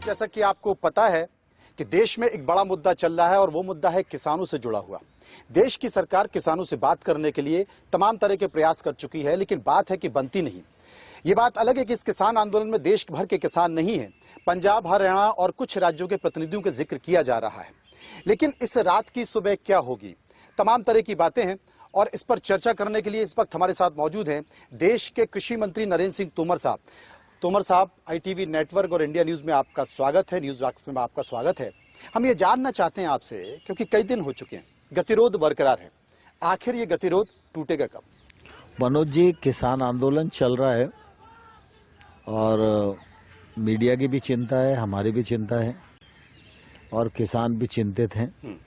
जैसा कि आपको पता है कि देश में एक बड़ा मुद्दा चल रहा है और वो मुद्दा है किसानों से जुड़ा हुआ। देश की सरकार किसानों से बात करने के लिए तमाम तरह के प्रयास कर चुकी है, लेकिन बात है कि बनती नहीं। ये बात अलग है कि इस किसान आंदोलन में देश भर के किसान नहीं है, पंजाब, हरियाणा और कुछ राज्यों के प्रतिनिधियों का जिक्र किया जा रहा है। लेकिन इस रात की सुबह क्या होगी, तमाम तरह की बातें हैं और इस पर चर्चा करने के लिए इस वक्त हमारे साथ मौजूद हैं देश के कृषि मंत्री नरेंद्र सिंह तोमर साहब। तोमर साहब, ITV नेटवर्क और इंडिया न्यूज में आपका स्वागत है, न्यूज बॉक्स में आपका स्वागत है। हम ये जानना चाहते हैं आपसे, क्योंकि कई दिन हो चुके हैं, गतिरोध बरकरार है, आखिर ये गतिरोध टूटेगा कब? मनोज जी, किसान आंदोलन चल रहा है और मीडिया की भी चिंता है, हमारी भी चिंता है और किसान भी चिंतित हैं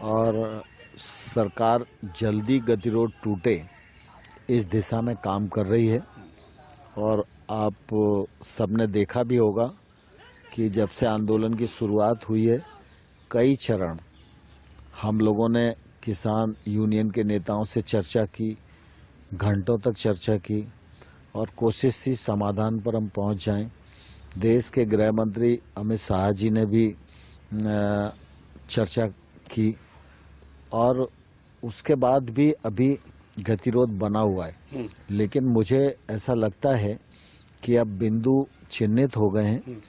और सरकार जल्दी गतिरोध टूटे इस दिशा में काम कर रही है। और आप सबने देखा भी होगा कि जब से आंदोलन की शुरुआत हुई है, कई चरण हम लोगों ने किसान यूनियन के नेताओं से चर्चा की, घंटों तक चर्चा की और कोशिश थी समाधान पर हम पहुंच जाएं। देश के गृह मंत्री अमित शाह जी ने भी चर्चा की और उसके बाद भी अभी गतिरोध बना हुआ है। लेकिन मुझे ऐसा लगता है कि अब बिंदु चिन्हित हो गए हैं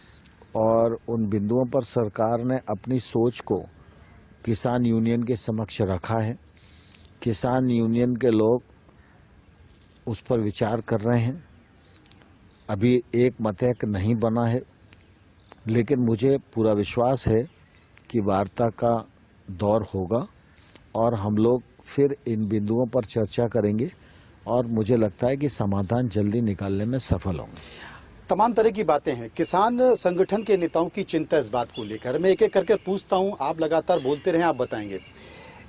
और उन बिंदुओं पर सरकार ने अपनी सोच को किसान यूनियन के समक्ष रखा है। किसान यूनियन के लोग उस पर विचार कर रहे हैं। अभी एक मतैक नहीं बना है, लेकिन मुझे पूरा विश्वास है कि वार्ता का दौर होगा और हम लोग फिर इन बिंदुओं पर चर्चा करेंगे और मुझे लगता है कि समाधान जल्दी निकालने में सफल होंगे। तमाम तरह की बातें हैं। किसान संगठन के नेताओं की चिंता इस बात को लेकर, मैं एक एक करके पूछता हूं, आप लगातार बोलते रहे, आप बताएंगे।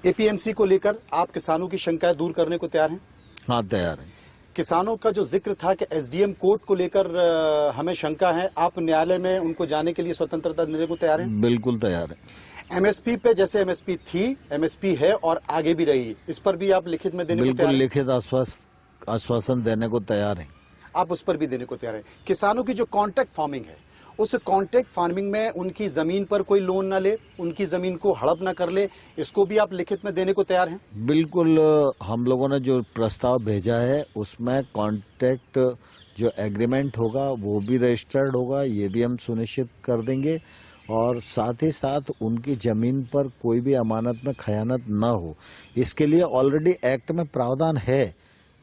APMC को लेकर आप किसानों की शंकाएं दूर करने को तैयार हैं? हाँ, तैयार हैं। किसानों का जो जिक्र था कि SDM कोर्ट को लेकर हमें शंका है, आप न्यायालय में उनको जाने के लिए स्वतंत्रता देने को तैयार हैं? बिल्कुल तैयार है। MSP पे जैसे MSP थी, MSP है और आगे भी रही, इस पर भी आप लिखित में देने को तैयार हैं? बिल्कुल लिखित आश्वासन देने को तैयार हैं। आप उस पर भी देने को तैयार हैं। किसानों की जो कॉन्ट्रैक्ट फार्मिंग है, उस कॉन्ट्रैक्ट फार्मिंग में उनकी जमीन पर कोई लोन ना ले, उनकी जमीन को हड़प ना कर ले, इसको भी आप लिखित में देने को तैयार हैं? बिल्कुल। हम लोगों ने जो प्रस्ताव भेजा है उसमें कॉन्ट्रैक्ट जो एग्रीमेंट होगा वो भी रजिस्टर्ड होगा, ये भी हम सुनिश्चित कर देंगे और साथ ही साथ उनकी जमीन पर कोई भी अमानत में खयानत न हो, इसके लिए ऑलरेडी एक्ट में प्रावधान है।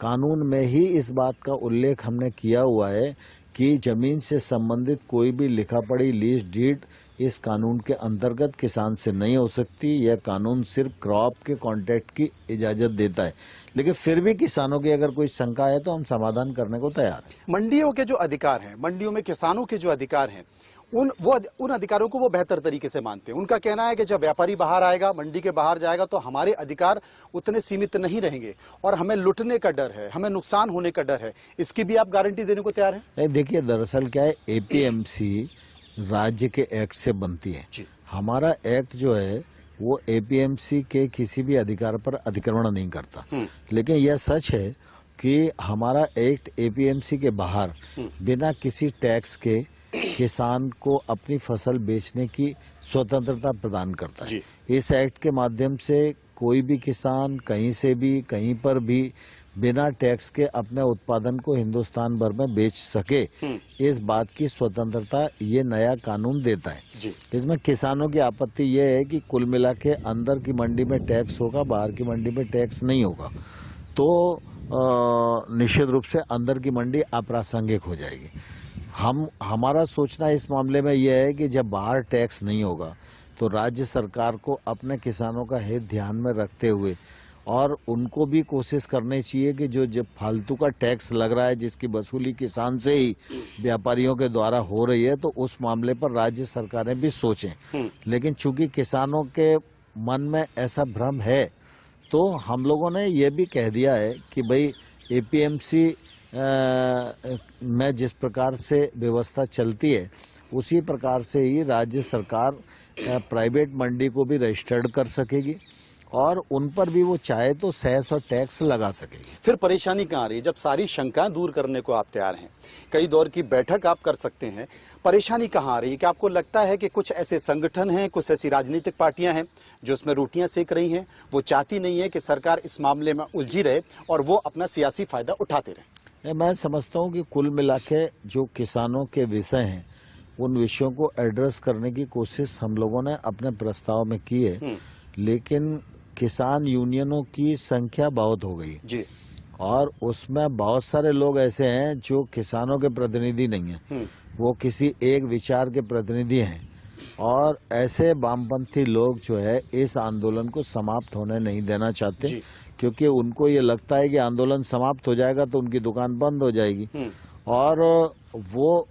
कानून में ही इस बात का उल्लेख हमने किया हुआ है कि जमीन से संबंधित कोई भी लिखा पढ़ी लीज डीड इस कानून के अंतर्गत किसान से नहीं हो सकती। यह कानून सिर्फ क्रॉप के कॉन्ट्रैक्ट की इजाजत देता है, लेकिन फिर भी किसानों की अगर कोई शंका है तो हम समाधान करने को तैयार हैं। मंडियों के जो अधिकार हैं, मंडियों में किसानों के जो अधिकार हैं, उन अधिकारों को वो बेहतर तरीके से मानते हैं। उनका कहना है कि जब व्यापारी बाहर आएगा, मंडी के बाहर जाएगा, तो हमारे अधिकार उतने सीमित नहीं रहेंगे और हमें लुटने का डर है, हमें नुकसान होने का डर है। इसकी भी आप गारंटी देने को तैयार हैं? देखिए, दरअसल क्या है, APMC राज्य के एक्ट से बनती है। हमारा एक्ट जो है वो APMC के किसी भी अधिकार पर अतिक्रमण नहीं करता। लेकिन यह सच है कि हमारा एक्ट APMC के बाहर बिना किसी टैक्स के किसान को अपनी फसल बेचने की स्वतंत्रता प्रदान करता है। इस एक्ट के माध्यम से कोई भी किसान कहीं से भी कहीं पर भी बिना टैक्स के अपने उत्पादन को हिंदुस्तान भर में बेच सके, इस बात की स्वतंत्रता ये नया कानून देता है। इसमें किसानों की आपत्ति ये है कि कुल मिला के अंदर की मंडी में टैक्स होगा, बाहर की मंडी में टैक्स नहीं होगा, तो निश्चित रूप से अंदर की मंडी अप्रासंगिक हो जाएगी। हमारा सोचना इस मामले में यह है कि जब बाहर टैक्स नहीं होगा तो राज्य सरकार को अपने किसानों का हित ध्यान में रखते हुए और उनको भी कोशिश करनी चाहिए कि जो जब फालतू का टैक्स लग रहा है जिसकी वसूली किसान से ही व्यापारियों के द्वारा हो रही है, तो उस मामले पर राज्य सरकारें भी सोचें। लेकिन चूंकि किसानों के मन में ऐसा भ्रम है, तो हम लोगों ने ये भी कह दिया है कि भाई APMC में जिस प्रकार से व्यवस्था चलती है उसी प्रकार से ही राज्य सरकार प्राइवेट मंडी को भी रजिस्टर्ड कर सकेगी और उन पर भी वो चाहे तो सेस और टैक्स लगा सकेगी। फिर परेशानी कहाँ आ रही है जब सारी शंकाएं दूर करने को आप तैयार हैं, कई दौर की बैठक आप कर सकते हैं, परेशानी कहाँ आ रही है? कि आपको लगता है कि कुछ ऐसे संगठन हैं, कुछ ऐसी राजनीतिक पार्टियां हैं जो इसमें रोटियां सेक रही हैं, वो चाहती नहीं है कि सरकार इस मामले में उलझी रहे और वो अपना सियासी फायदा उठाते रहे? मैं समझता हूँ कि कुल मिला के जो किसानों के विषय हैं उन विषयों को एड्रेस करने की कोशिश हम लोगों ने अपने प्रस्ताव में की है, लेकिन किसान यूनियनों की संख्या बहुत हो गई जी, और उसमें बहुत सारे लोग ऐसे हैं जो किसानों के प्रतिनिधि नहीं हैं, वो किसी एक विचार के प्रतिनिधि हैं और ऐसे वामपंथी लोग जो है इस आंदोलन को समाप्त होने नहीं देना चाहते, क्योंकि उनको ये लगता है कि आंदोलन समाप्त हो जाएगा तो उनकी दुकान बंद हो जाएगी और वो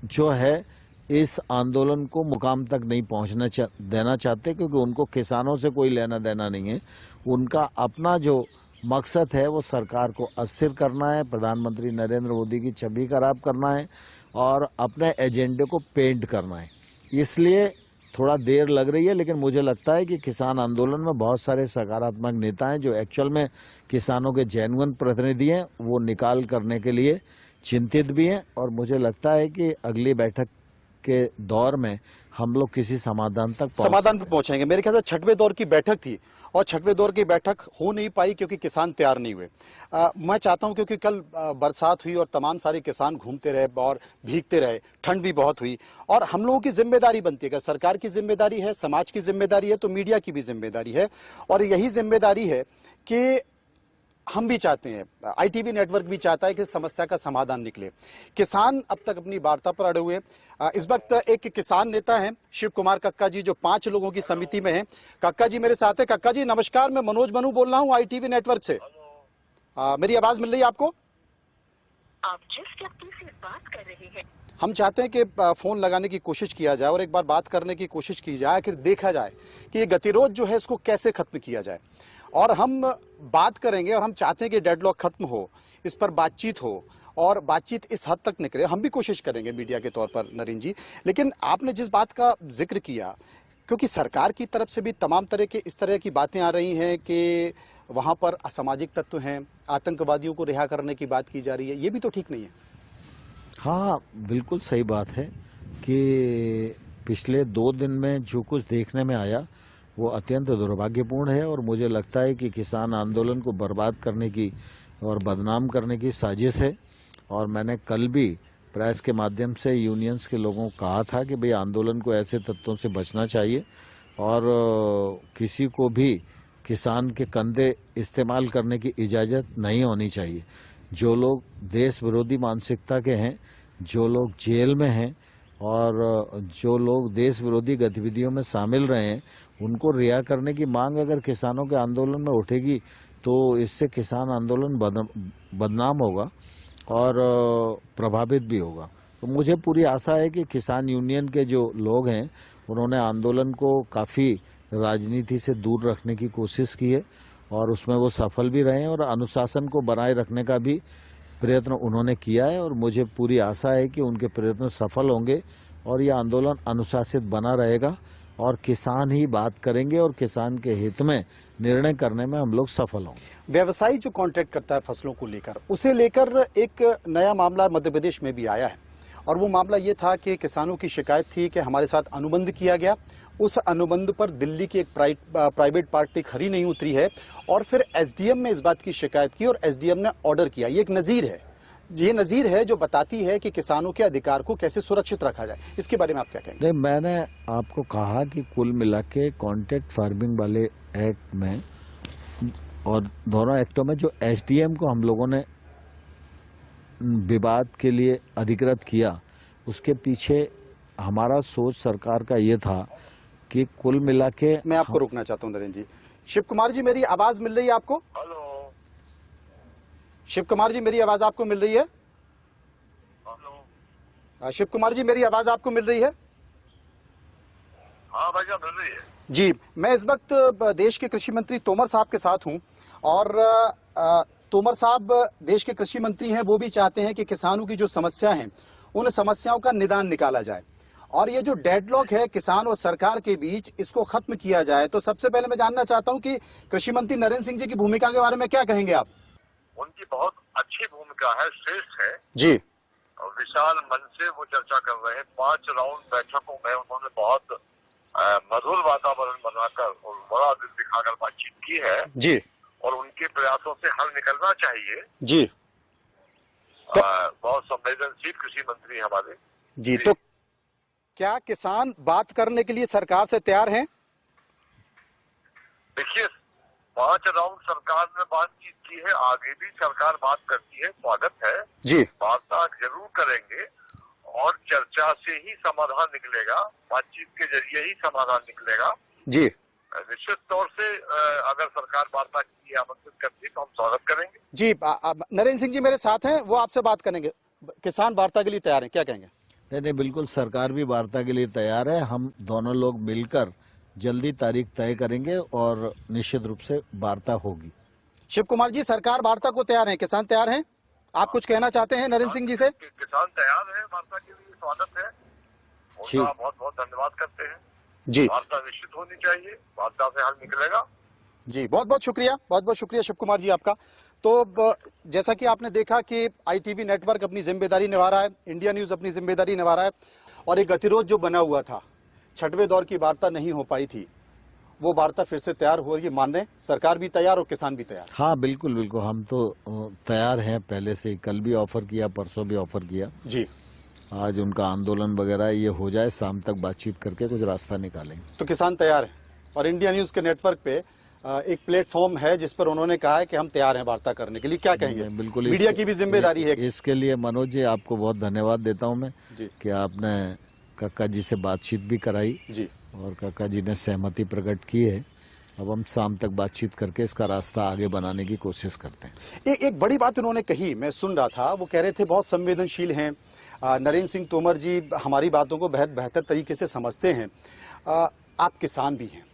जो है इस आंदोलन को मुकाम तक नहीं पहुंचना देना चाहते, क्योंकि उनको किसानों से कोई लेना देना नहीं है। उनका अपना जो मकसद है वो सरकार को अस्थिर करना है, प्रधानमंत्री नरेंद्र मोदी की छवि खराब करना है और अपने एजेंडे को पेंट करना है। इसलिए थोड़ा देर लग रही है, लेकिन मुझे लगता है कि किसान आंदोलन में बहुत सारे सकारात्मक नेता हैं जो एक्चुअल में किसानों के जेन्युइन प्रतिनिधि हैं, वो निकाल करने के लिए चिंतित भी हैं और मुझे लगता है कि अगली बैठक के दौर में हम लोग किसी समाधान पे पहुंचेंगे। मेरे ख्याल से छठवें दौर की बैठक थी और छठवें दौर की बैठक हो नहीं पाई क्योंकि किसान तैयार नहीं हुए। मैं चाहता हूं, क्योंकि कल बरसात हुई और तमाम सारे किसान घूमते रहे और भीगते रहे, ठंड भी बहुत हुई और हम लोगों की जिम्मेदारी बनती है, अगर सरकार की जिम्मेदारी है, समाज की जिम्मेदारी है तो मीडिया की भी जिम्मेदारी है और यही जिम्मेदारी है कि हम भी चाहते हैं, आईटीवी नेटवर्क भी चाहता है कि समस्या का समाधान निकले। किसान अब तक अपनी वार्ता पर अड़े हुए। इस वक्त एक किसान नेता हैं शिव कुमार कक्का जी, जो 5 लोगों की समिति में हैं। कक्का जी मेरे साथ है। कक्का जी नमस्कार, मैं मनोज मनु बोल रहा हूं आईटीवी नेटवर्क से। मेरी आवाज मिल रही है आपको? आप जिस व्यक्ति से बात कर रहे हैं, हम चाहते हैं कि फोन लगाने की कोशिश किया जाए और एक बार बात करने की कोशिश की जाए, आखिर देखा जाए कि ये गतिरोध जो है इसको कैसे खत्म किया जाए और हम बात करेंगे और हम चाहते हैं कि डेडलॉक खत्म हो, इस पर बातचीत हो और बातचीत इस हद तक निकले। हम भी कोशिश करेंगे मीडिया के तौर पर नरेंद्र जी, लेकिन आपने जिस बात का जिक्र किया, क्योंकि सरकार की तरफ से भी तमाम तरह के इस तरह की बातें आ रही हैं कि वहां पर असामाजिक तत्व हैं, आतंकवादियों को रिहा करने की बात की जा रही है, ये भी तो ठीक नहीं है। हाँ, बिल्कुल सही बात है कि पिछले 2 दिन में जो कुछ देखने में आया वो अत्यंत दुर्भाग्यपूर्ण है और मुझे लगता है कि किसान आंदोलन को बर्बाद करने की और बदनाम करने की साजिश है। और मैंने कल भी प्रेस के माध्यम से यूनियंस के लोगों को कहा था कि भाई आंदोलन को ऐसे तत्वों से बचना चाहिए और किसी को भी किसान के कंधे इस्तेमाल करने की इजाज़त नहीं होनी चाहिए। जो लोग देश विरोधी मानसिकता के हैं, जो लोग जेल में हैं और जो लोग देश विरोधी गतिविधियों में शामिल रहे हैं, उनको रिहा करने की मांग अगर किसानों के आंदोलन में उठेगी तो इससे किसान आंदोलन बदनाम होगा और प्रभावित भी होगा। तो मुझे पूरी आशा है कि किसान यूनियन के जो लोग हैं उन्होंने आंदोलन को काफ़ी राजनीति से दूर रखने की कोशिश की है और उसमें वो सफल भी रहे हैं और अनुशासन को बनाए रखने का भी प्रयत्न उन्होंने किया है और मुझे पूरी आशा है कि उनके प्रयत्न सफल होंगे और ये आंदोलन अनुशासित बना रहेगा और किसान ही बात करेंगे और किसान के हित में निर्णय करने में हम लोग सफल होंगे। व्यवसायी जो कॉन्ट्रैक्ट करता है फसलों को लेकर, उसे लेकर एक नया मामला मध्य प्रदेश में भी आया है और वो मामला ये था कि किसानों की शिकायत थी कि हमारे साथ अनुबंध किया गया, उस अनुबंध पर दिल्ली की एक प्राइवेट पार्टी खरी नहीं उतरी है और फिर एसडीएम ने इस बात की शिकायत की और एसडीएम ने ऑर्डर किया। ये एक नजीर है, ये नजीर है जो बताती है कि किसानों के अधिकार को कैसे सुरक्षित रखा जाए। इसके बारे में आप क्या कहेंगे? नहीं, मैंने आपको कहा कि कुल मिला के कॉन्ट्रैक्ट फार्मिंग वाले एक्ट में और दोनों एक्टों में जो एसडीएम को हम लोगों ने विवाद के लिए अधिकृत किया, उसके पीछे हमारा सोच सरकार का ये था कि कुल मिला के मैं आपको रोकना चाहता हूं नरेंद्र जी। शिव कुमार जी मेरी आवाज मिल रही है आपको? हेलो शिव कुमार जी मेरी आवाज आपको मिल रही है? हेलो शिव कुमार जी मेरी आवाज आपको मिल रही है? हाँ भाई साहब मिल रही है जी। मैं इस वक्त देश के कृषि मंत्री तोमर साहब के साथ हूं और तोमर साहब देश के कृषि मंत्री हैं, वो भी चाहते हैं कि किसानों की जो समस्या है उन समस्याओं का निदान निकाला जाए और ये जो डेडलॉक है किसान और सरकार के बीच, इसको खत्म किया जाए। तो सबसे पहले मैं जानना चाहता हूं कि कृषि मंत्री नरेंद्र सिंह जी की भूमिका के बारे में क्या कहेंगे आप? उनकी बहुत अच्छी भूमिका है, श्रेष्ठ है जी। और विशाल मन से वो चर्चा कर रहे हैं। 5 राउंड बैठकों में उन्होंने बहुत मधुर वातावरण बनाकर और बड़ा दिल दिखाकर बातचीत की है जी। और उनके प्रयासों से हल निकलना चाहिए जी। बहुत संवेदनशील कृषि मंत्री हमारे जी। तो क्या किसान बात करने के लिए सरकार से तैयार हैं? देखिए, 5 राउंड सरकार ने बातचीत की है, आगे भी सरकार बात करती है, स्वागत है जी। वार्ता जरूर करेंगे और चर्चा से ही समाधान निकलेगा, बातचीत के जरिए ही समाधान निकलेगा जी। निश्चित तौर से अगर सरकार वार्ता के लिए आमंत्रित करती तो हम स्वागत करेंगे। जी। नरेंद्र सिंह जी मेरे साथ हैं, वो आपसे बात करेंगे। किसान वार्ता के लिए तैयार हैं, क्या कहेंगे? नहीं, बिल्कुल सरकार भी वार्ता के लिए तैयार है। हम दोनों लोग मिलकर जल्दी तारीख तय करेंगे और निश्चित रूप से वार्ता होगी। शिव कुमार जी, सरकार वार्ता को तैयार है, किसान तैयार हैं? आप कुछ कहना चाहते हैं नरेंद्र सिंह जी से? किसान तैयार है, वार्ता के लिए स्वागत है, उनका बहुत बहुत धन्यवाद करते हैं जी। वार्ता निश्चित होनी चाहिए, वार्ता से हल निकलेगा। जी, बहुत बहुत शुक्रिया शिव कुमार जी आपका। तो जैसा कि आपने देखा कि ITV नेटवर्क अपनी जिम्मेदारी निभा रहा है, इंडिया न्यूज अपनी जिम्मेदारी निभा रहा है, और एक गतिरोध जो बना हुआ था, 6वें दौर की वार्ता नहीं हो पाई थी, वो वार्ता फिर से तैयार हो रही है। मान रहे सरकार भी तैयार और किसान भी तैयार। हाँ, बिल्कुल बिल्कुल, हम तो तैयार हैं पहले से ही। कल भी ऑफर किया, परसों भी ऑफर किया जी। आज उनका आंदोलन वगैरह ये हो जाए, शाम तक बातचीत करके कुछ रास्ता निकालेंगे। तो किसान तैयार है, और इंडिया न्यूज के नेटवर्क पे एक प्लेटफॉर्म है जिस पर उन्होंने कहा है कि हम तैयार हैं वार्ता करने के लिए। क्या कहेंगे? बिल्कुल, मीडिया की भी जिम्मेदारी है। इसके लिए मनोज जी आपको बहुत धन्यवाद देता हूं मैं जी। कि आपने काका जी से बातचीत भी कराई जी। और काका जी ने सहमति प्रकट की है। अब हम शाम तक बातचीत करके इसका रास्ता आगे बनाने की कोशिश करते हैं। एक बड़ी बात उन्होंने कही, मैं सुन रहा था, वो कह रहे थे बहुत संवेदनशील हैं नरेंद्र सिंह तोमर जी, हमारी बातों को बेहतर तरीके से समझते हैं। आप किसान भी हैं,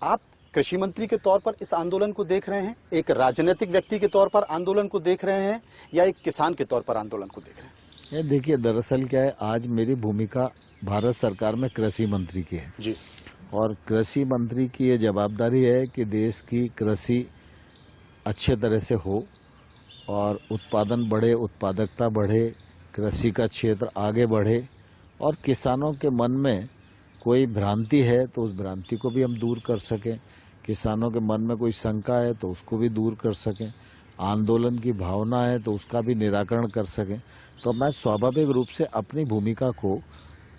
आप कृषि मंत्री के तौर पर इस आंदोलन को देख रहे हैं, एक राजनीतिक व्यक्ति के तौर पर आंदोलन को देख रहे हैं, या एक किसान के तौर पर आंदोलन को देख रहे हैं? ये देखिए, दरअसल क्या है, आज मेरी भूमिका भारत सरकार में कृषि मंत्री की है जी। और कृषि मंत्री की ये जवाबदारी है कि देश की कृषि अच्छे तरह से हो और उत्पादन बढ़े, उत्पादकता बढ़े, कृषि का क्षेत्र आगे बढ़े और किसानों के मन में कोई भ्रांति है तो उस भ्रांति को भी हम दूर कर सकें, किसानों के मन में कोई शंका है तो उसको भी दूर कर सकें, आंदोलन की भावना है तो उसका भी निराकरण कर सकें। तो मैं स्वाभाविक रूप से अपनी भूमिका को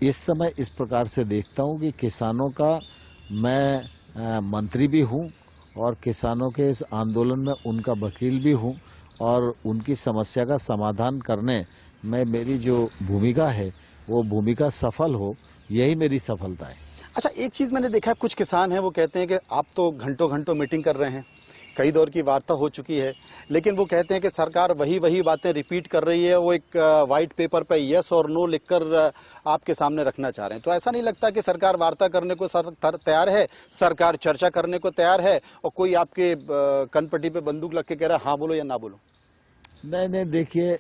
इस समय इस प्रकार से देखता हूं कि किसानों का मैं मंत्री भी हूं और किसानों के इस आंदोलन में उनका वकील भी हूं और उनकी समस्या का समाधान करने में मेरी जो भूमिका है वो भूमिका सफल हो, यही मेरी सफलता है। अच्छा, एक चीज मैंने देखा, कुछ किसान हैं वो कहते हैं कि आप तो घंटों घंटों मीटिंग कर रहे हैं, कई दौर की वार्ता हो चुकी है, लेकिन वो कहते हैं कि सरकार वही बातें रिपीट कर रही है, वो एक व्हाइट पेपर पे यस और नो लिखकर आपके सामने रखना चाह रहे हैं। तो ऐसा नहीं लगता कि सरकार वार्ता करने को तैयार है, सरकार चर्चा करने को तैयार है, और कोई आपके कनपट्टी पे बंदूक लग के कह रहा है हाँ बोलो या ना बोलो? नहीं, देखिए,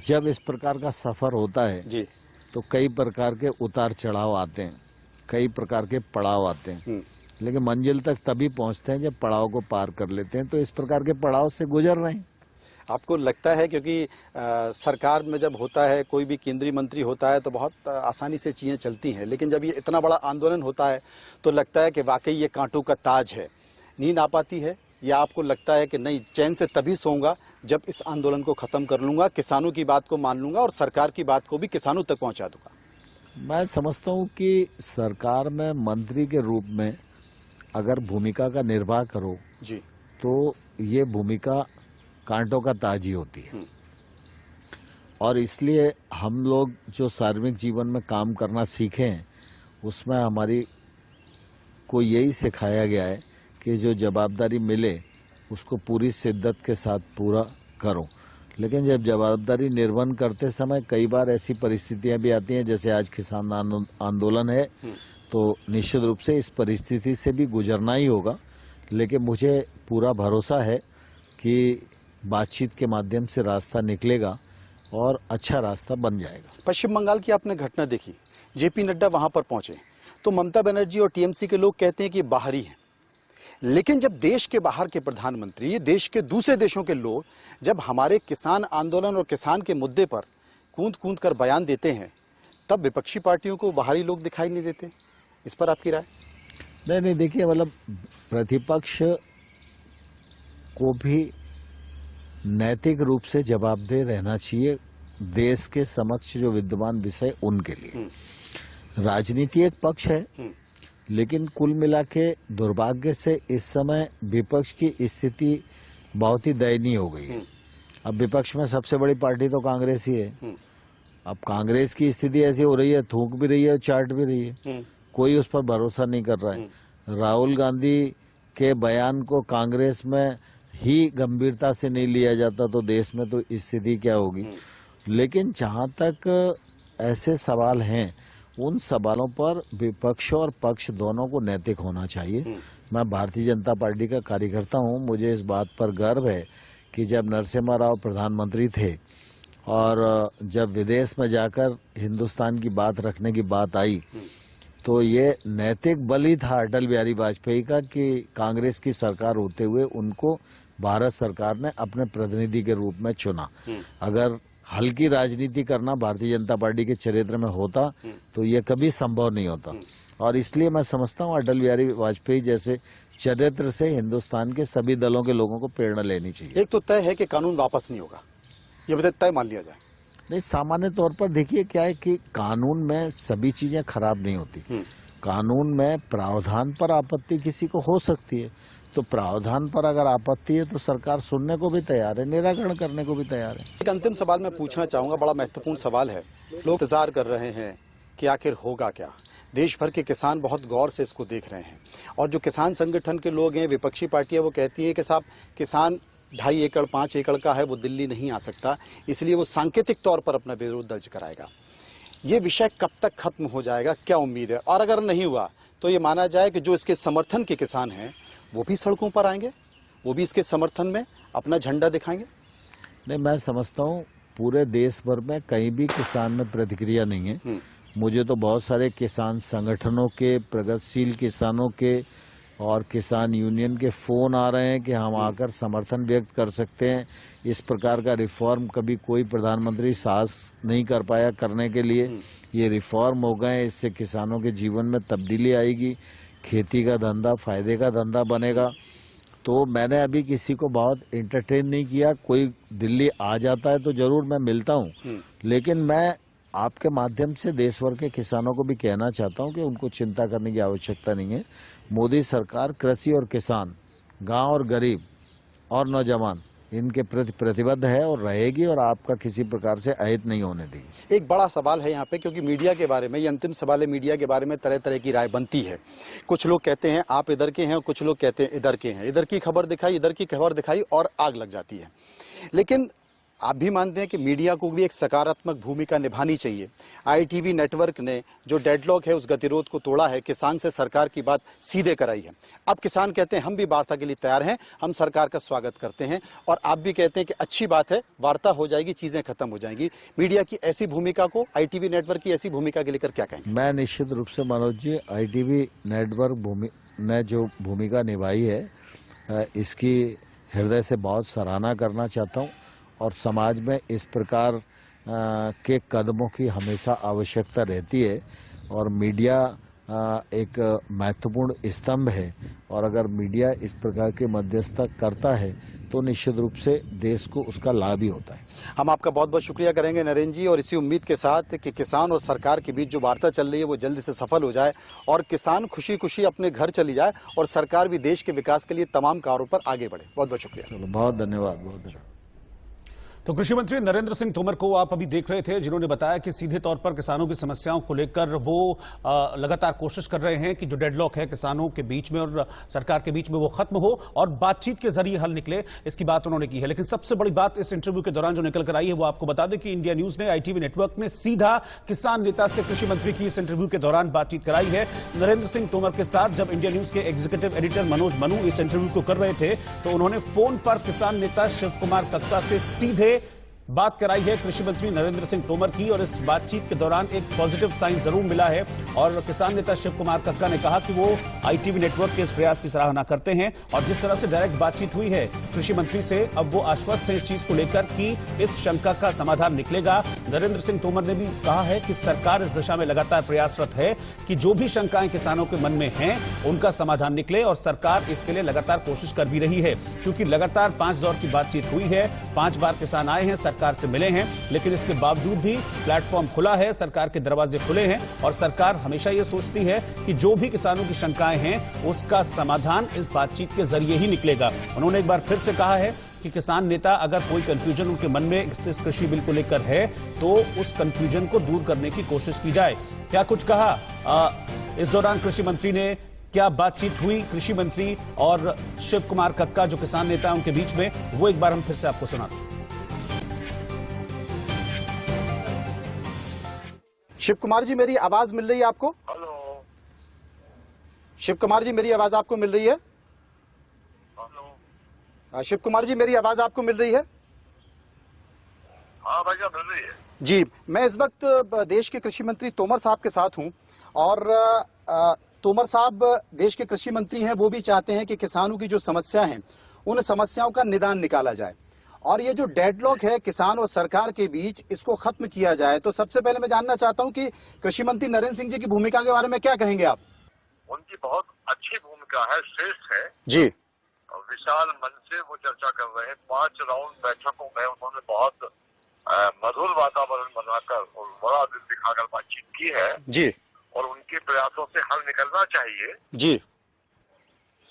जब इस प्रकार का सफर होता है जी, तो कई प्रकार के उतार चढ़ाव आते हैं, कई प्रकार के पड़ाव आते हैं, लेकिन मंजिल तक तभी पहुंचते हैं जब पड़ाव को पार कर लेते हैं। तो इस प्रकार के पड़ाव से गुजर रहे हैं। आपको लगता है, क्योंकि सरकार में जब होता है, कोई भी केंद्रीय मंत्री होता है तो बहुत आसानी से चीजें चलती हैं, लेकिन जब ये इतना बड़ा आंदोलन होता है तो लगता है कि वाकई ये कांटों का ताज है, नींद आ पाती है, या आपको लगता है कि नहीं, चैन से तभी सोऊंगा जब इस आंदोलन को खत्म कर लूंगा, किसानों की बात को मान लूंगा और सरकार की बात को भी किसानों तक पहुंचा दूंगा? मैं समझता हूं कि सरकार में मंत्री के रूप में अगर भूमिका का निर्वाह करो जी, तो ये भूमिका कांटों का ताज ही होती है। और इसलिए हम लोग जो सार्वजनिक जीवन में काम करना सीखे हैं उसमें हमारी को यही सिखाया गया है कि जो जवाबदारी मिले उसको पूरी शिद्दत के साथ पूरा करो। लेकिन जब जवाबदारी निर्वहन करते समय कई बार ऐसी परिस्थितियां भी आती हैं, जैसे आज किसान आंदोलन है, तो निश्चित रूप से इस परिस्थिति से भी गुजरना ही होगा। लेकिन मुझे पूरा भरोसा है कि बातचीत के माध्यम से रास्ता निकलेगा और अच्छा रास्ता बन जाएगा। पश्चिम बंगाल की आपने घटना देखी, जेपी नड्डा वहां पर पहुंचे तो ममता बनर्जी और टीएमसी के लोग कहते हैं कि बाहरी हैं, लेकिन जब देश के बाहर के प्रधानमंत्री, देश के दूसरे देशों के लोग जब हमारे किसान आंदोलन और किसान के मुद्दे पर कूद कूद कर बयान देते हैं, तब विपक्षी पार्टियों को बाहरी लोग दिखाई नहीं देते। इस पर आपकी राय? नहीं, देखिए, मतलब प्रतिपक्ष को भी नैतिक रूप से जवाबदेह रहना चाहिए देश के समक्ष जो विद्यमान विषय उनके लिए। राजनीति एक पक्ष है, लेकिन कुल मिला के दुर्भाग्य से इस समय विपक्ष की स्थिति बहुत ही दयनीय हो गई है। अब विपक्ष में सबसे बड़ी पार्टी तो कांग्रेस ही है। अब कांग्रेस की स्थिति ऐसी हो रही है, थूक भी रही है, चाट भी रही है, कोई उस पर भरोसा नहीं कर रहा है। राहुल गांधी के बयान को कांग्रेस में ही गंभीरता से नहीं लिया जाता तो देश में तो स्थिति क्या होगी। लेकिन जहां तक ऐसे सवाल हैं, उन सवालों पर विपक्ष और पक्ष दोनों को नैतिक होना चाहिए। मैं भारतीय जनता पार्टी का कार्यकर्ता हूं, मुझे इस बात पर गर्व है कि जब नरसिम्हा राव प्रधानमंत्री थे और जब विदेश में जाकर हिंदुस्तान की बात रखने की बात आई, तो ये नैतिक बल ही था अटल बिहारी वाजपेयी का कि कांग्रेस की सरकार होते हुए उनको भारत सरकार ने अपने प्रतिनिधि के रूप में चुना। अगर हल्की राजनीति करना भारतीय जनता पार्टी के चरित्र में होता तो ये कभी संभव नहीं होता। और इसलिए मैं समझता हूँ अटल बिहारी वाजपेयी जैसे चरित्र से हिंदुस्तान के सभी दलों के लोगों को प्रेरणा लेनी चाहिए। एक तो तय है कि कानून वापस नहीं होगा, ये बता तय मान लिया जाए। नहीं, सामान्य तौर पर देखिए क्या है कि कानून में सभी चीजें खराब नहीं होती। कानून में प्रावधान पर आपत्ति किसी को हो सकती है, तो प्रावधान पर अगर आपत्ति है तो सरकार सुनने को भी तैयार है, निराकरण करने को भी तैयार है। एक अंतिम सवाल मैं पूछना चाहूंगा, बड़ा महत्वपूर्ण सवाल है। लोग इंतजार कर रहे हैं कि आखिर होगा क्या। देश भर के किसान बहुत गौर से इसको देख रहे हैं और जो किसान संगठन के लोग हैं, विपक्षी पार्टियां, वो कहती है कि साहब किसान 2.5 एकड़ 5 एकड़ का है, वो दिल्ली नहीं आ सकता, इसलिए वो सांकेतिक तौर पर अपना विरोध दर्ज कराएगा। ये विषय कब तक खत्म हो जाएगा, क्या उम्मीद है? और अगर नहीं हुआ तो ये माना जाए कि जो इसके समर्थन के किसान हैं वो भी सड़कों पर आएंगे, वो भी इसके समर्थन में अपना झंडा दिखाएंगे? नहीं, मैं समझता हूँ पूरे देश भर में कहीं भी किसान में प्रतिक्रिया नहीं है। मुझे तो बहुत सारे किसान संगठनों के, प्रगतिशील किसानों के और किसान यूनियन के फोन आ रहे हैं कि हम आकर समर्थन व्यक्त कर सकते हैं। इस प्रकार का रिफॉर्म कभी कोई प्रधानमंत्री साहस नहीं कर पाया करने के लिए। ये रिफॉर्म हो गए, इससे किसानों के जीवन में तब्दीली आएगी, खेती का धंधा फायदे का धंधा बनेगा। तो मैंने अभी किसी को बहुत एंटरटेन नहीं किया। कोई दिल्ली आ जाता है तो जरूर मैं मिलता हूँ, लेकिन मैं आपके माध्यम से देश भर के किसानों को भी कहना चाहता हूँ कि उनको चिंता करने की आवश्यकता नहीं है। मोदी सरकार कृषि और किसान, गांव और गरीब और नौजवान, इनके प्रति प्रतिबद्ध है और रहेगी और आपका किसी प्रकार से अहित नहीं होने देगी। एक बड़ा सवाल है यहाँ पे, क्योंकि मीडिया के बारे में, ये अंतिम सवाल है, मीडिया के बारे में तरह तरह की राय बनती है। कुछ लोग कहते हैं आप इधर के हैं और कुछ लोग कहते हैं इधर के हैं, इधर की खबर दिखाई, इधर की खबर दिखाई और आग लग जाती है। लेकिन आप भी मानते हैं कि मीडिया को भी एक सकारात्मक भूमिका निभानी चाहिए। आईटीवी नेटवर्क ने जो डेडलॉक है, उस गतिरोध को तोड़ा है, किसान से सरकार की बात सीधे कराई है। अब किसान कहते हैं हम भी वार्ता के लिए तैयार हैं, हम सरकार का स्वागत करते हैं, और आप भी कहते हैं कि अच्छी बात है, वार्ता हो जाएगी, चीजें खत्म हो जाएंगी। मीडिया की ऐसी भूमिका को, आईटीवी नेटवर्क की ऐसी भूमिका के लेकर क्या कहेंगे? मैं निश्चित रूप से मनोज जी, आईटीवी नेटवर्क ने जो भूमिका निभाई है इसकी हृदय से बहुत सराहना करना चाहता हूँ। और समाज में इस प्रकार के कदमों की हमेशा आवश्यकता रहती है और मीडिया एक महत्वपूर्ण स्तंभ है, और अगर मीडिया इस प्रकार के मध्यस्थता करता है तो निश्चित रूप से देश को उसका लाभ ही होता है। हम आपका बहुत बहुत शुक्रिया करेंगे नरेंद्र जी, और इसी उम्मीद के साथ कि किसान और सरकार के बीच जो वार्ता चल रही है वो जल्दी से सफल हो जाए और किसान खुशी खुशी अपने घर चली जाए और सरकार भी देश के विकास के लिए तमाम कार्यों पर आगे बढ़े। बहुत बहुत शुक्रिया। चलो, बहुत धन्यवाद, बहुत धन्यवाद। तो कृषि मंत्री नरेंद्र सिंह तोमर को आप अभी देख रहे थे, जिन्होंने बताया कि सीधे तौर पर किसानों की समस्याओं को लेकर वो लगातार कोशिश कर रहे हैं कि जो डेडलॉक है किसानों के बीच में और सरकार के बीच में वो खत्म हो और बातचीत के जरिए हल निकले, इसकी बात उन्होंने की है। लेकिन सबसे बड़ी बात इस इंटरव्यू के दौरान जो निकल कर आई है वो आपको बता दें कि इंडिया न्यूज ने, आईटीवी नेटवर्क ने सीधा किसान नेता से कृषि मंत्री की इस इंटरव्यू के दौरान बातचीत कराई है। नरेंद्र सिंह तोमर के साथ जब इंडिया न्यूज के एग्जीक्यूटिव एडिटर मनोज मनु इस इंटरव्यू को कर रहे थे तो उन्होंने फोन पर किसान नेता शिव कुमार कक्का से सीधे बात कराई है कृषि मंत्री नरेंद्र सिंह तोमर की और इस बातचीत के दौरान एक पॉजिटिव साइन जरूर मिला है और किसान नेता शिव कुमार कक्का ने कहा कि वो आईटीबी नेटवर्क के इस प्रयास की सराहना करते हैं और जिस तरह से डायरेक्ट बातचीत हुई है कृषि मंत्री से, अब वो आश्वस्त हैं इस चीज को लेकर कि इस शंका का समाधान निकलेगा। नरेंद्र सिंह तोमर ने भी कहा है कि सरकार इस दिशा में लगातार प्रयासरत है कि जो भी शंकाएं किसानों के मन में हैं उनका समाधान निकले और सरकार इसके लिए लगातार कोशिश कर भी रही है, क्योंकि लगातार 5 दौर की बातचीत हुई है, 5 बार किसान आए हैं, सरकार से मिले हैं, लेकिन इसके बावजूद भी प्लेटफॉर्म खुला है, सरकार के दरवाजे खुले हैं और सरकार हमेशा ये सोचती है कि जो भी किसानों की शंकाएं हैं उसका समाधान इस बातचीत के जरिए ही निकलेगा। उन्होंने एक बार फिर से कहा है कि किसान नेता अगर कोई कंफ्यूजन उनके मन में इस कृषि बिल को लेकर है तो उस कंफ्यूजन को दूर करने की कोशिश की जाए। क्या कुछ कहा इस दौरान कृषि मंत्री ने, क्या बातचीत हुई कृषि मंत्री और शिव कुमार कक्का जो किसान नेता उनके बीच में, वो एक बार हम फिर से आपको सुनाते हैं। शिव कुमार जी, मेरी आवाज मिल रही है आपको? हेलो शिव कुमार जी, मेरी आवाज आपको मिल रही है? हेलो, शिव कुमार जी, मेरी आवाज आपको मिल रही है? हाँ भैया मिल रही है जी, मैं इस वक्त देश के कृषि मंत्री तोमर साहब के साथ हूं और तोमर साहब देश के कृषि मंत्री हैं, वो भी चाहते हैं कि किसानों की जो समस्या हैं उन समस्याओं का निदान निकाला जाए और ये जो डेडलॉक है किसान और सरकार के बीच, इसको खत्म किया जाए। तो सबसे पहले मैं जानना चाहता हूं कि कृषि मंत्री नरेंद्र सिंह जी की भूमिका के बारे में क्या कहेंगे आप? उनकी बहुत अच्छी भूमिका है, श्रेष्ठ है जी। विशाल मन से वो चर्चा कर रहे हैं। 5 राउंड बैठकों में उन्होंने बहुत मधुर वातावरण बनाकर और बड़ा दिल दिखाकर बातचीत की है जी। और उनके प्रयासों से हल निकलना चाहिए जी।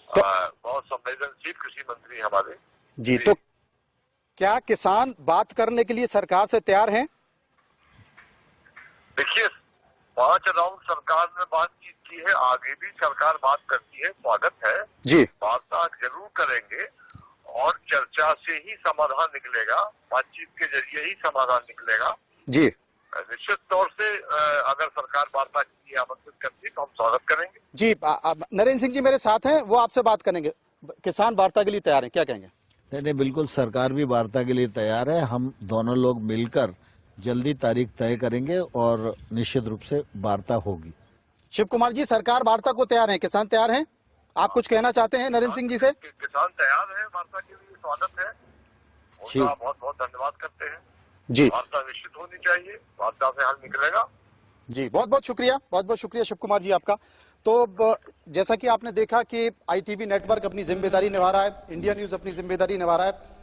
बहुत संवेदनशील कृषि मंत्री हमारे जी। तो क्या किसान बात करने के लिए सरकार से तैयार हैं? देखिए, 5 राउंड सरकार ने बातचीत की है, आगे भी सरकार बात करती है, स्वागत है जी। वार्ता जरूर करेंगे और चर्चा से ही समाधान निकलेगा, बातचीत के जरिए ही समाधान निकलेगा जी। निश्चित तौर से अगर सरकार वार्ता के लिए आमंत्रित करती है तो हम स्वागत करेंगे। जी, नरेंद्र सिंह जी मेरे साथ हैं, वो आपसे बात करेंगे। किसान वार्ता के लिए तैयार हैं, क्या कहेंगे? नहीं, बिल्कुल सरकार भी वार्ता के लिए तैयार है। हम दोनों लोग मिलकर जल्दी तारीख तय करेंगे और निश्चित रूप से वार्ता होगी। शिव कुमार जी, सरकार वार्ता को तैयार है, किसान तैयार हैं? आप कुछ कहना चाहते हैं नरेंद्र सिंह जी से? किसान तैयार है, वार्ता के लिए स्वागत है, उनका बहुत बहुत धन्यवाद करते हैं जी। वार्ता निश्चित होनी चाहिए, वार्ता से हल निकलेगा। जी, बहुत बहुत शुक्रिया शिव कुमार जी आपका। तो जैसा कि आपने देखा कि आईटीबी नेटवर्क अपनी जिम्मेदारी निभा रहा है, इंडिया न्यूज अपनी जिम्मेदारी निभा रहा है।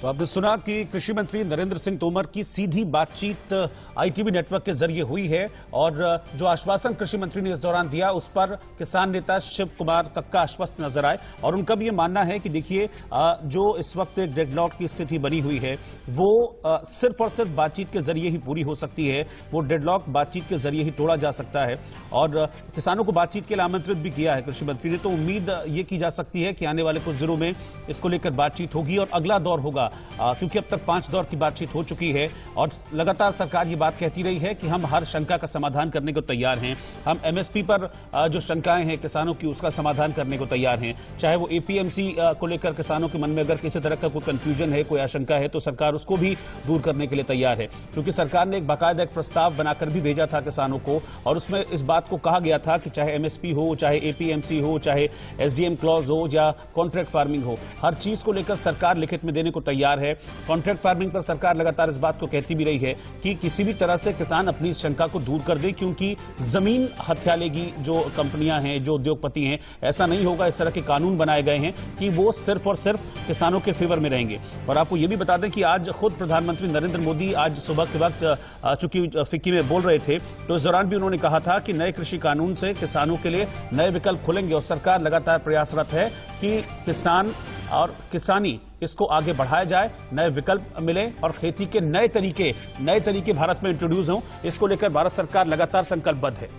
तो आपने सुना कि कृषि मंत्री नरेंद्र सिंह तोमर की सीधी बातचीत आईटीबी नेटवर्क के जरिए हुई है और जो आश्वासन कृषि मंत्री ने इस दौरान दिया उस पर किसान नेता शिव कुमार कक्का आश्वस्त नजर आए और उनका भी ये मानना है कि देखिए जो इस वक्त एक डेडलॉक की स्थिति बनी हुई है वो सिर्फ और सिर्फ बातचीत के जरिए ही पूरी हो सकती है, वो डेडलॉक बातचीत के जरिए ही तोड़ा जा सकता है और किसानों को बातचीत के लिए आमंत्रित भी किया है कृषि मंत्री ने। तो उम्मीद ये की जा सकती है कि आने वाले कुछ दिनों में इसको लेकर बातचीत होगी और अगला दौर होगा, क्योंकि अब तक 5 दौर की बातचीत हो चुकी है और लगातार सरकार ये बात कहती रही है कि हम हर शंका का समाधान करने को तैयार हैं। हम एमएसपी पर जो शंकाएं हैं किसानों की उसका समाधान करने को तैयार हैं, चाहे वो एपीएमसी को लेकर किसानों के मन में अगर किसी तरह का कोई कंफ्यूजन है, कोई आशंका है तो सरकार उसको भी दूर करने के लिए तैयार है, क्योंकि सरकार ने एक बाकायदा एक प्रस्ताव बनाकर भी भेजा था किसानों को और उसमें इस बात को कहा गया था कि चाहे एमएसपी हो, चाहे एपीएमसी हो, चाहे एसडीएम क्लॉज हो या कॉन्ट्रैक्ट फार्मिंग हो, हर चीज को लेकर सरकार लिखित में देने को तैयार है। कॉन्ट्रैक्ट फार्मिंग पर सरकार लगातार इस बात को कहती भी रही है कि किसी भी तरह से किसान अपनी शंका को दूर कर दे, क्योंकि जमीन हथिया लेगी जो कंपनियां हैं, जो उद्योगपति हैं। ऐसा नहीं होगा, इस तरह के कानून बनाए गए हैं कि वो सिर्फ और सिर्फ किसानों के फेवर में रहेंगे। और आपको ये भी बता दें कि आज खुद प्रधानमंत्री नरेंद्र मोदी आज सुबह के वक्त चूंकि फिक्की में बोल रहे थे तो इस दौरान भी उन्होंने कहा था कि नए कृषि कानून से किसानों के लिए नए विकल्प खुलेंगे और सरकार लगातार प्रयासरत है कि किसान और किसानी इसको आगे बढ़ाया जाए, नए विकल्प मिले और खेती के नए तरीके भारत में इंट्रोड्यूस हों। इसको लेकर भारत सरकार लगातार संकल्पबद्ध है।